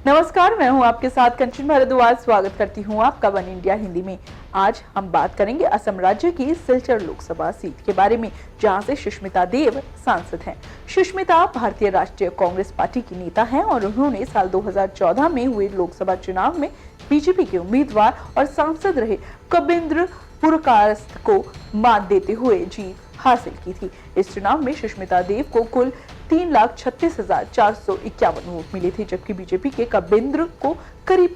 नमस्कार, मैं हूं आपके साथ कंचन भारद्वाज। स्वागत करती हूं आपका वन इंडिया हिंदी में। आज हम बात करेंगे असम राज्य की सिलचर लोकसभा सीट के बारे में, जहां से सुष्मिता देव सांसद हैं। सुष्मिता भारतीय राष्ट्रीय कांग्रेस पार्टी की नेता हैं और उन्होंने साल 2014 में हुए लोकसभा चुनाव में बीजेपी के उम्मीदवार और सांसद रहे कबिंद्र पुरकायस्थ को मात देते हुए जीत हासिल की थी। इस चुनाव में सुष्मिता देव को कुल 3,36,451 वोट मिले थे, जबकि बीजेपी के कबिंद्र को करीब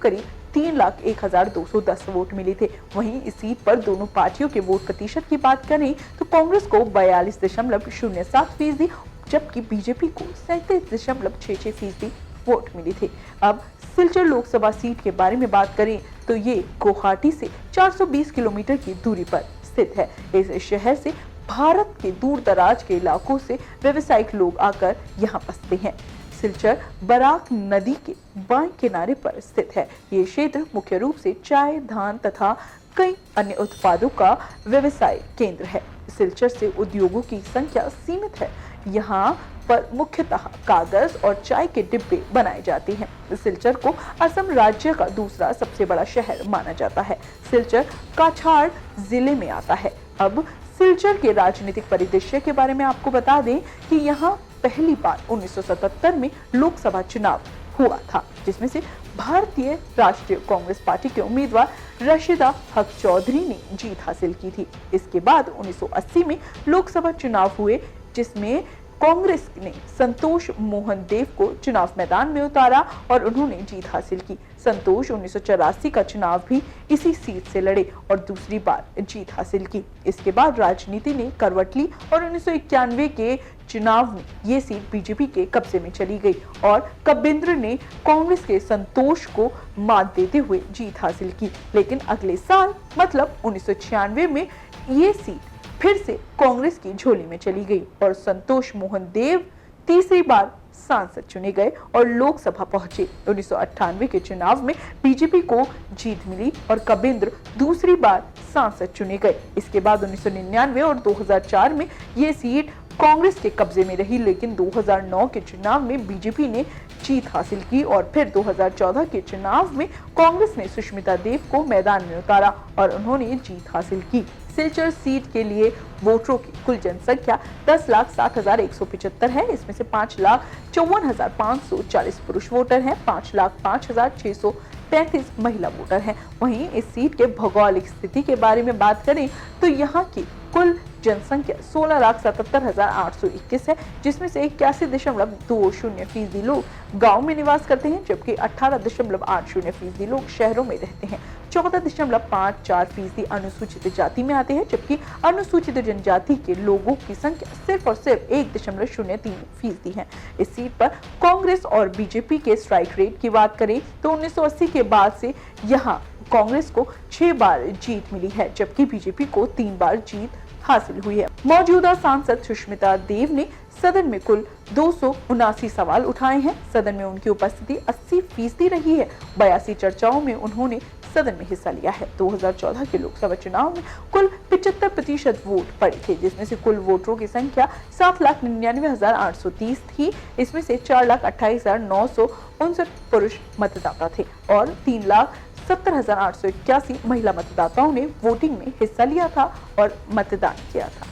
3,01,210 वोट मिले थे। वहीं इस सीट पर दोनों पार्टियों के वोट प्रतिशत की बात करें तो कांग्रेस को 42.07%, जबकि बीजेपी को 37.66% वोट मिले थे। अब सिलचर लोकसभा सीट के बारे में बात करें तो ये गुवाहाटी से 420 किलोमीटर की दूरी पर स्थित है। इस शहर से भारत के दूर दराज के इलाकों से व्यावसायिक लोग आकर यहाँ बसते हैं। सिलचर बराक नदी के बाएं किनारे पर स्थित है। ये क्षेत्र मुख्य रूप से चाय, धान तथा कई अन्य उत्पादों का व्यवसाय केंद्र है। सिलचर से उद्योगों की संख्या सीमित है। यहाँ पर मुख्यतः कागज और चाय के डिब्बे बनाए जाते हैं। सिलचर को असम राज्य का दूसरा सबसे बड़ा शहर माना जाता है। सिलचर काछाड़ जिले में आता है। अब सिलचर के राजनीतिक परिदृश्य के बारे में आपको बता दें कि यहाँ पहली बार 1977 में लोकसभा चुनाव हुआ था, जिसमें से भारतीय राष्ट्रीय कांग्रेस पार्टी के उम्मीदवार रशीदा हक चौधरी ने जीत हासिल की थी। इसके बाद 1980 में लोकसभा चुनाव हुए, जिसमें कांग्रेस ने संतोष मोहन देव को चुनाव मैदान में उतारा और उन्होंने जीत हासिल की। संतोष 1984 का चुनाव भी इसी सीट से लड़े और दूसरी बार जीत हासिल की। इसके बाद राजनीति ने करवट ली और 1991 के चुनाव में ये सीट बीजेपी के कब्जे में चली गई और कबिंद्र ने कांग्रेस के संतोष को मात देते हुए जीत हासिल की। लेकिन अगले साल मतलब 1996 में ये सीट फिर से कांग्रेस की झोली में चली गई और संतोष मोहन देव तीसरी बार सांसद चुने गए और लोकसभा पहुंचे। 1998 के चुनाव में बीजेपी को जीत मिली और कबिंद्र दूसरी बार सांसद चुने गए। इसके बाद 1999 और 2004 में ये सीट कांग्रेस के कब्जे में रही, लेकिन 2009 के चुनाव में बीजेपी ने जीत हासिल की और फिर 2014 के चुनाव में कांग्रेस ने सुष्मिता देव को मैदान में उतारा और उन्होंने जीत हासिल की। सिलचर सीट के लिए वोटरों की कुल जनसंख्या 10,07,175 है। इसमें से 5,54,540 पुरुष वोटर हैं, 5,05,635 महिला वोटर हैं। वहीं इस सीट के भौगोलिक स्थिति के बारे में बात करें तो यहाँ की कुल जनसंख्या 16,77,821 है, जिसमें से 81.20% लोग गांव में निवास करते हैं, जबकि 18.80% लोग शहरों में रहते हैं। 14.54% अनुसूचित जाति में आते हैं, जबकि अनुसूचित जनजाति के लोगों की संख्या सिर्फ और सिर्फ 1.03% है। इस सीट पर कांग्रेस और बीजेपी के स्ट्राइक रेट की बात करें तो 1980 के बाद से यहाँ कांग्रेस को 6 बार जीत मिली है, जबकि बीजेपी को 3 बार जीत हासिल हुई है। मौजूदा सांसद सुष्मिता देव ने सदन में कुल 279 सवाल उठाए हैं। सदन में उनकी उपस्थिति 80% रही है। 82 चर्चाओं में उन्होंने सदन में हिस्सा लिया है। 2014 के लोकसभा चुनाव में कुल 75% वोट पड़े थे, जिसमें से कुल वोटरों की संख्या 7,99,830 थी। इसमें से 4,28,959 पुरुष मतदाता थे और 3,70,881 महिला मतदाताओं ने वोटिंग में हिस्सा लिया था और मतदान किया था।